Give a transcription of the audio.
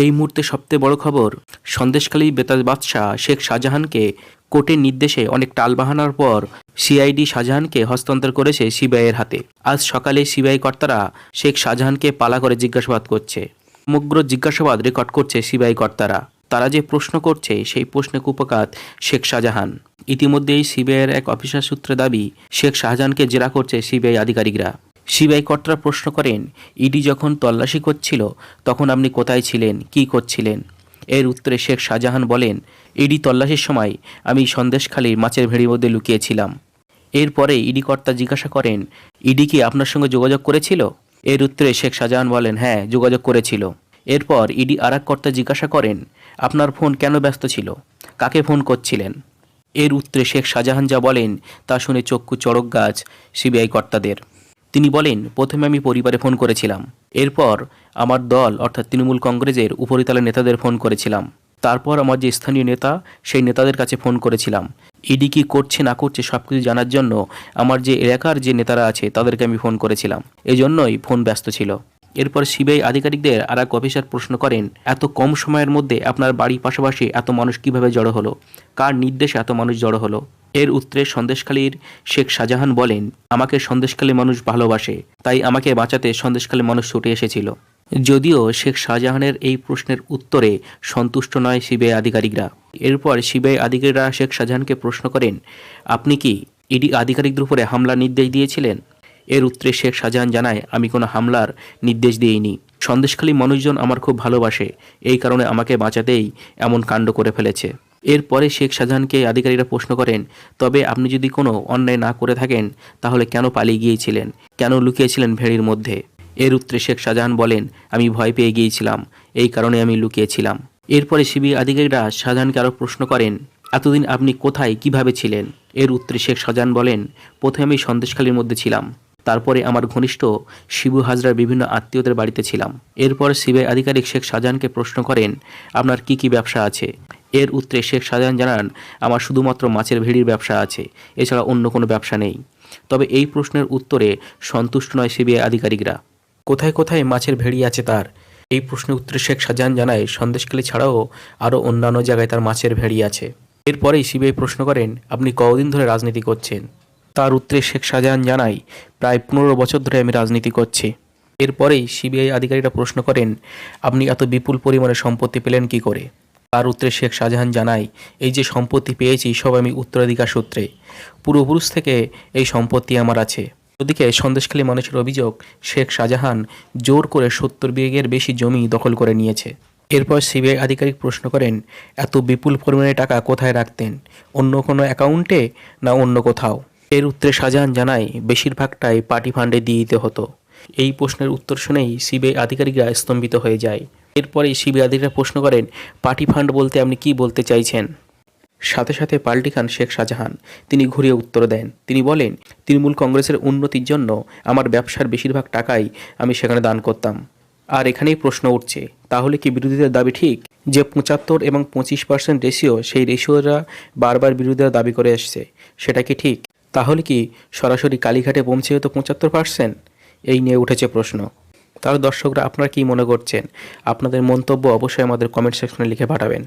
এই মুহূর্তে সবচেয়ে বড় খবর, সন্দেশখালী বেতাজ বাদশাহ শেখ শাহজাহানকে কোর্টের নির্দেশে অনেক টালবাহানার পর সিআইডি শাহজাহানকে হস্তান্তর করেছে সিবিআইয়ের হাতে। আজ সকালে সিবিআই কর্তারা শেখ শাহজাহানকে পালা করে জিজ্ঞাসাবাদ করছে। সমগ্র জিজ্ঞাসাবাদ রেকর্ড করছে সিবিআই কর্তারা। তারা যে প্রশ্ন করছে সেই প্রশ্নে কুপকাত শেখ শাহজাহান। ইতিমধ্যেই সিবিআইয়ের এক অফিসার সূত্রে দাবি, শেখ শাহজাহানকে জেরা করছে সিবিআই আধিকারিকরা। সিবিআই কর্তারা প্রশ্ন করেন, ইডি যখন তল্লাশি করছিল তখন আপনি কোথায় ছিলেন, কি করছিলেন? এর উত্তরে শেখ শাহজাহান বলেন, ইডি তল্লাশির সময় আমি সন্দেশখালীর মাছের ভেড়ির মধ্যে লুকিয়েছিলাম। এরপরে ইডি কর্তা জিজ্ঞাসা করেন, ইডি কি আপনার সঙ্গে যোগাযোগ করেছিল? এর উত্তরে শেখ শাহজাহান বলেন, হ্যাঁ, যোগাযোগ করেছিল। এরপর ইডি আর এক কর্তা জিজ্ঞাসা করেন, আপনার ফোন কেন ব্যস্ত ছিল, কাকে ফোন করছিলেন? এর উত্তরে শেখ শাহজাহান যা বলেন তা শুনে চক্ষু চড়ক গাছ সিবিআই কর্তাদের। তিনি বলেন, প্রথমে আমি পরিবারে ফোন করেছিলাম, এরপর আমার দল অর্থাৎ তৃণমূল কংগ্রেসের উপরিতলের নেতাদের ফোন করেছিলাম, তারপর আমার যে স্থানীয় নেতা সেই নেতাদের কাছে ফোন করেছিলাম। ইডি কি করছে না করছে সব কিছু জানার জন্য আমার যে এলাকার যে নেতারা আছে তাদেরকে আমি ফোন করেছিলাম, এজন্যই ফোন ব্যস্ত ছিল। এরপর সিবিআই আধিকারিকদের আর এক অফিসার প্রশ্ন করেন, এত কম সময়ের মধ্যে আপনার বাড়ির পাশাপাশি এত মানুষ কিভাবে জড়ো হলো, কার নির্দেশে এত মানুষ জড়ো হলো? এর উত্তরে সন্দেশখালীর শেখ শাহজাহান বলেন, আমাকে সন্দেশখালীর মানুষ ভালোবাসে, তাই আমাকে বাঁচাতে সন্দেশখালীর মানুষ ছুটে এসেছিল। যদিও শেখ শাহজাহানের এই প্রশ্নের উত্তরে সন্তুষ্ট নয় সিবিআই আধিকারিকরা। এরপর সিবিআই আধিকারিকরা শেখ শাহজাহানকে প্রশ্ন করেন, আপনি কি ইডি আধিকারিকদের উপরে হামলার নির্দেশ দিয়েছিলেন? এর উত্তরে শেখ শাহজাহান জানায়, আমি কোনো হামলার নির্দেশ দিইনি। সন্দেশখালীর মানুষজন আমার খুব ভালোবাসে, এই কারণে আমাকে বাঁচাতেই এমন কাণ্ড করে ফেলেছে। এরপরে শেখ শাহজাহানকে আধিকারিকরা প্রশ্ন করেন, তবে আপনি যদি কোনো অন্যায় না করে থাকেন তাহলে কেন পালিয়ে গিয়েছিলেন, কেন লুকিয়েছিলেন ভেড়ির মধ্যে? এর উত্তরে শেখ শাহজাহান বলেন, আমি ভয় পেয়ে গিয়েছিলাম, এই কারণে আমি লুকিয়েছিলাম। এরপরে সিবিআই আধিকারিকরা শাহজাহানকে আরও প্রশ্ন করেন, এতদিন আপনি কোথায় কিভাবে ছিলেন? এর উত্তরে শেখ শাহজাহান বলেন, প্রথমে আমি সন্দেশখালীর মধ্যে ছিলাম, তারপরে আমার ঘনিষ্ঠ শিবু হাজরার বিভিন্ন আত্মীয়দের বাড়িতে ছিলাম। এরপর সিবিআই আধিকারিক শেখ শাহজাহানকে প্রশ্ন করেন, আপনার কি কি ব্যবসা আছে? এর উত্তরে শেখ শাহজাহান জানান, আমার শুধুমাত্র মাছের ভেড়ির ব্যবসা আছে, এছাড়া অন্য কোনো ব্যবসা নেই। তবে এই প্রশ্নের উত্তরে সন্তুষ্ট নয় সিবিআই আধিকারিকরা। কোথায় কোথায় মাছের ভেড়ি আছে তার? এই প্রশ্নের উত্তরে শেখ শাহজাহান জানায়, সন্দেশখালী ছাড়াও আরও অন্যান্য জায়গায় তার মাছের ভেড়ি আছে। এরপরেই সিবিআই প্রশ্ন করেন, আপনি কতদিন ধরে রাজনীতি করছেন? তার উত্তরে শেখ শাহজাহান জানায়, প্রায় 15 বছর ধরে আমি রাজনীতি করছি। এরপরেই সিবিআই আধিকারিকরা প্রশ্ন করেন, আপনি এত বিপুল পরিমাণে সম্পত্তি পেলেন কি করে? তার উত্তরে শেখ শাহজাহান জানায়, এই যে সম্পত্তি পেয়েছি সব আমি উত্তরাধিকার সূত্রে, পূর্বপুরুষ থেকে এই সম্পত্তি আমার আছে। ওদিকে সন্দেশখালী মানুষের অভিযোগ, শেখ শাহজাহান জোর করে 70 বিঘের বেশি জমি দখল করে নিয়েছে। এরপর সিবিআই আধিকারিক প্রশ্ন করেন, এত বিপুল পরিমাণে টাকা কোথায় রাখতেন, অন্য কোনো অ্যাকাউন্টে না অন্য কোথাও? এর উত্তরে শাহজাহান জানায়, বেশিরভাগটাই পার্টি ফান্ডে দিয়ে দিতে হতো। এই প্রশ্নের উত্তর শুনেই সিবিআই আধিকারিকরা স্তম্ভিত হয়ে যায়। এরপরে সিবিআই আধিকারিকরা প্রশ্ন করেন, পার্টি ফান্ড বলতে আপনি কি বলতে চাইছেন? সাথে সাথে পাল্টি খান শেখ শাহজাহান। তিনি ঘুরিয়ে উত্তর দেন, তিনি বলেন, তৃণমূল কংগ্রেসের উন্নতির জন্য আমার ব্যবসার বেশিরভাগ টাকাই আমি সেখানে দান করতাম। আর এখানেই প্রশ্ন উঠছে, তাহলে কি বিরোধীদের দাবি ঠিক যে 75 এবং 25% রেশিও, সেই রেশিওরা বারবার বিরোধীরা দাবি করে এসছে, সেটা কি ঠিক? তাহলে কি সরাসরি কালীঘাটে পৌঁছে হতো 75%? এই নিয়ে উঠেছে প্রশ্ন। তার দর্শকরা আপনারা কি মনে করছেন? আপনাদের মন্তব্য অবশ্যই আমাদের কমেন্ট সেকশনে লিখে পাঠাবেন।